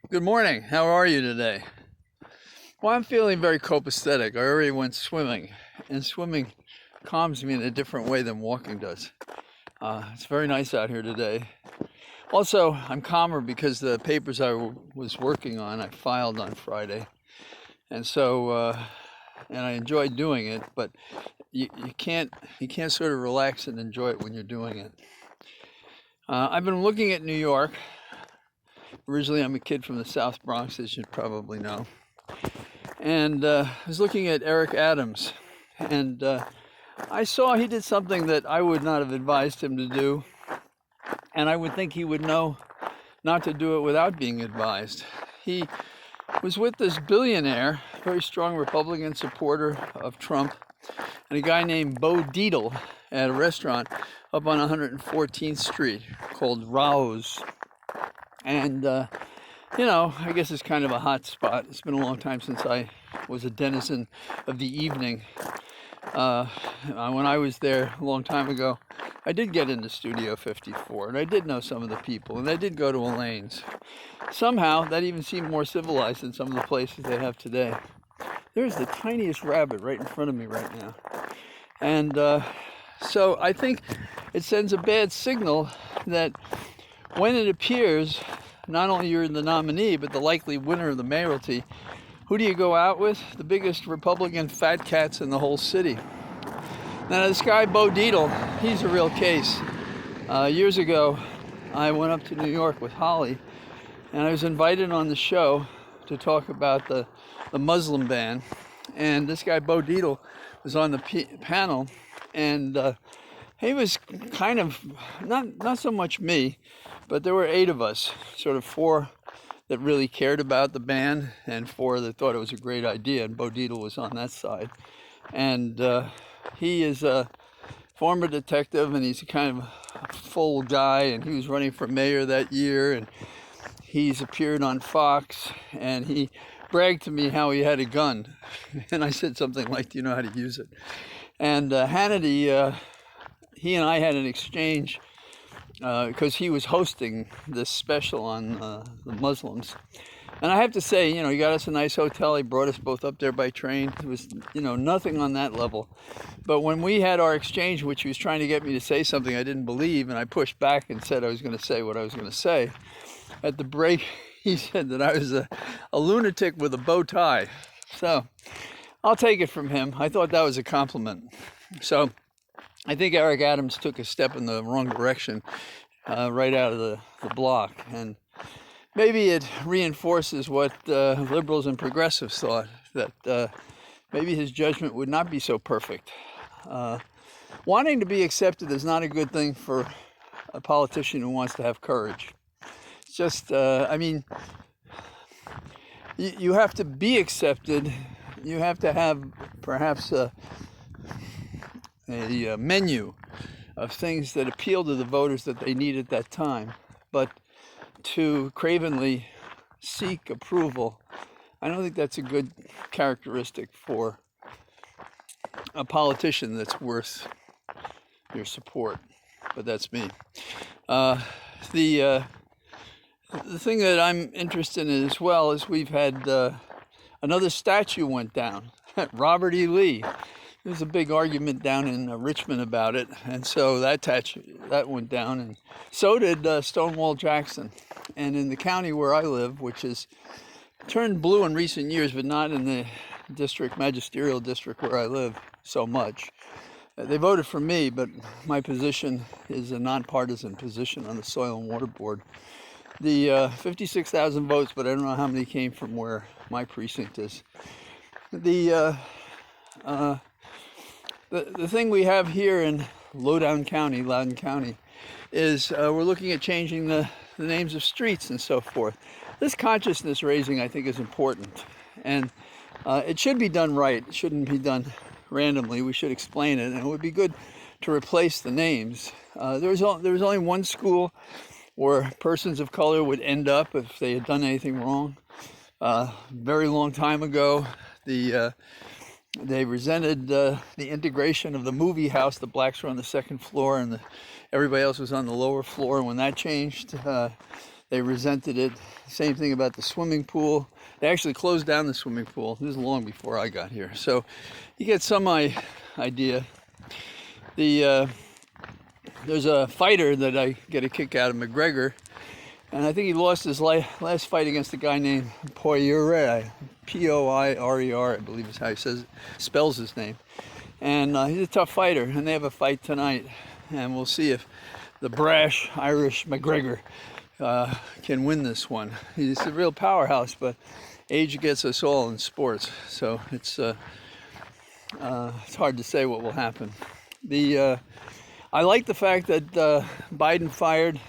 Good morning. How are you today? Well, I'm feeling very copacetic. I already went swimming, and swimming calms me in a different way than walking does. It's very nice out here today. Also, I'm calmer because the papers was working on, I filed on Friday, and and I enjoyed doing it. But you can't sort of relax and enjoy it when you're doing it. I've been looking at New York. Originally, I'm a kid from the South Bronx, as you probably know. And I was looking at Eric Adams, and I saw he did something that I would not have advised him to do, and I would think he would know not to do it without being advised. He was with this billionaire, very strong Republican supporter of Trump, and a guy named Bo Dietl at a restaurant up on 114th Street called Rao's. And I guess it's kind of a hot spot. It's been a long time since I was a denizen of the evening. When I was there a long time ago, I did get into Studio 54, and I did know some of the people, and I did go to Elaine's. Somehow, that even seemed more civilized than some of the places they have today. There's the tiniest rabbit right in front of me right now. And so I think it sends a bad signal that when it appears, not only you're the nominee, but the likely winner of the mayoralty, who do you go out with? The biggest Republican fat cats in the whole city. Now, this guy, Bo Dietl, he's a real case. Years ago, I went up to New York with Holly, and I was invited on the show to talk about the Muslim ban. And this guy, Bo Dietl, was on the panel, and he was kind of, not so much me, but there were 8 of us, sort of 4 that really cared about the ban and 4 that thought it was a great idea, and Bo Dietl was on that side. And he is a former detective, and he's a kind of a full guy, and he was running for mayor that year, and he's appeared on Fox, and he bragged to me how he had a gun. And I said something like, do you know how to use it? And Hannity, he and I had an exchange because he was hosting this special on the Muslims. And I have to say, he got us a nice hotel. He brought us both up there by train. It was, nothing on that level. But when we had our exchange, which he was trying to get me to say something I didn't believe, and I pushed back and said I was going to say what I was going to say, at the break, he said that I was a lunatic with a bow tie. So I'll take it from him. I thought that was a compliment. So I think Eric Adams took a step in the wrong direction right out of the block. And maybe it reinforces what liberals and progressives thought, that maybe his judgment would not be so perfect. Wanting to be accepted is not a good thing for a politician who wants to have courage. It's just, you have to be accepted. You have to have perhaps a menu of things that appeal to the voters that they need at that time. But to cravenly seek approval, I don't think that's a good characteristic for a politician that's worth your support. But that's me. The thing that I'm interested in as well is we've had another statue went down. Robert E. Lee. There was a big argument down in Richmond about it, and so that went down, and so did Stonewall Jackson. And in the county where I live, which has turned blue in recent years, but not in the magisterial district where I live so much. They voted for me, but my position is a nonpartisan position on the Soil and Water Board. The 56,000 votes, but I don't know how many came from where my precinct is. The thing we have here in Loudoun County, is we're looking at changing the names of streets and so forth. This consciousness raising, I think, is important. And it should be done right. It shouldn't be done randomly. We should explain it. And it would be good to replace the names. There was only one school where persons of color would end up if they had done anything wrong. Very long time ago, they resented the integration of the movie house. The blacks were on the second floor and everybody else was on the lower floor. And when that changed, They resented it. Same thing about the swimming pool. They actually closed down the swimming pool. This is long before I got here. So you get some idea. There's a fighter that I get a kick out of, McGregor, and I think he lost his last fight against a guy named Poirier, Poirer, I believe is how he spells his name. And he's a tough fighter, and they have a fight tonight, and we'll see if the brash Irish McGregor can win this one. He's a real powerhouse, but age gets us all in sports, so it's hard to say what will happen. I like the fact that Biden fired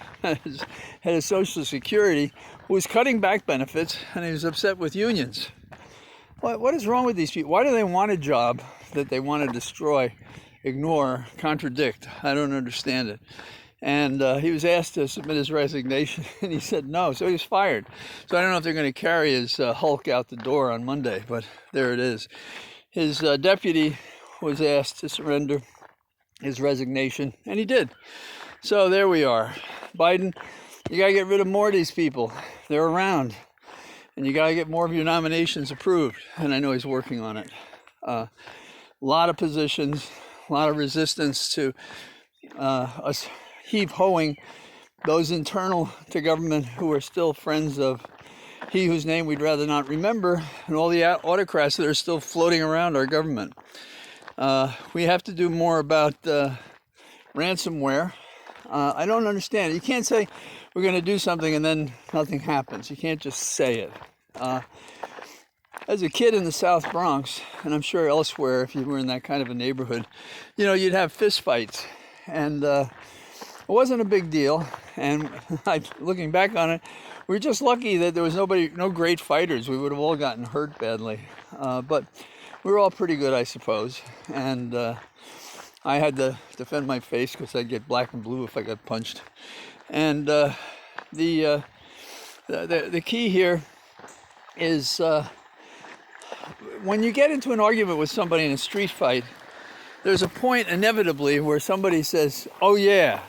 his head of Social Security, who was cutting back benefits, and he was upset with unions. What is wrong with these people? Why do they want a job that they want to destroy, ignore, contradict? I don't understand it. And he was asked to submit his resignation, and he said no, so he was fired. So I don't know if they're going to carry his Hulk out the door on Monday, but there it is. His deputy was asked to surrender his resignation, and he did. So there we are. Biden, you got to get rid of more of these people. They're around, and you got to get more of your nominations approved, and I know he's working on it. A lot of positions, a lot of resistance to us heave-hoeing those internal to government who are still friends of he whose name we'd rather not remember, and all the autocrats that are still floating around our government. We have to do more about ransomware. I don't understand. You can't say we're going to do something and then nothing happens. You can't just say it. As a kid in the South Bronx, and I'm sure elsewhere if you were in that kind of a neighborhood, you'd have fist fights. And it wasn't a big deal. And looking back on it, we were just lucky that there was no great fighters. We would have all gotten hurt badly. But we were all pretty good, I suppose. And I had to defend my face because I'd get black and blue if I got punched. And the key here is when you get into an argument with somebody in a street fight, there's a point inevitably where somebody says, "Oh yeah."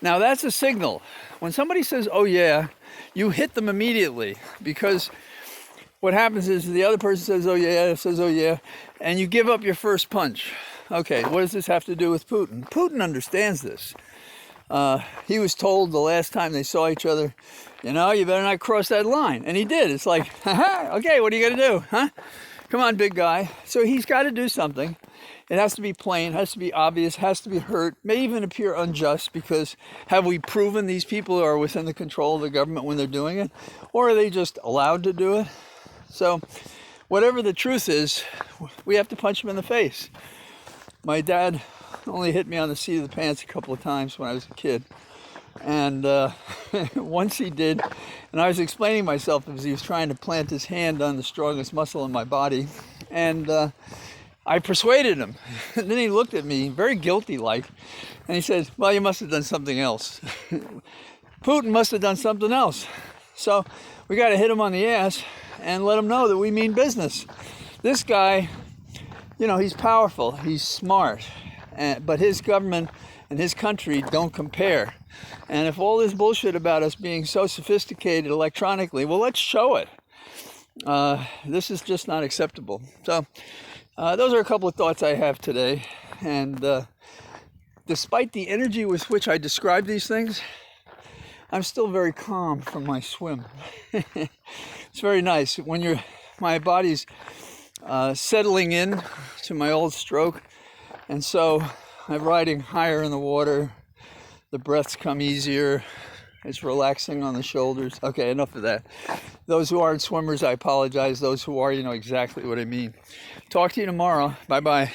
Now that's a signal. When somebody says, "Oh yeah," you hit them immediately, because what happens is the other person says, "Oh yeah," and you give up your first punch. Okay, what does this have to do with Putin? Putin understands this. He was told the last time they saw each other, you better not cross that line. And he did. It's like, okay, what are you going to do? Huh? Come on, big guy. So he's got to do something. It has to be plain, has to be obvious, has to be hurt, may even appear unjust, because have we proven these people are within the control of the government when they're doing it? Or are they just allowed to do it? So whatever the truth is, we have to punch them in the face. My dad only hit me on the seat of the pants a couple of times when I was a kid. And once he did, and I was explaining myself because he was trying to plant his hand on the strongest muscle in my body. And I persuaded him. And then he looked at me very guilty-like, and he said, "Well, you must have done something else." Putin must have done something else. So we got to hit him on the ass and let him know that we mean business. This guy, he's powerful, he's smart, but his government and his country don't compare. And if all this bullshit about us being so sophisticated electronically, well, let's show it. This is just not acceptable. So those are a couple of thoughts I have today. And despite the energy with which I describe these things, I'm still very calm from my swim. It's very nice when my body's settling in to my old stroke, and so I'm riding higher in the water. The breaths come easier. It's relaxing on the shoulders. Okay, enough of that. Those who aren't swimmers, I apologize. Those who are, you know exactly what I mean. Talk to you tomorrow. Bye-bye.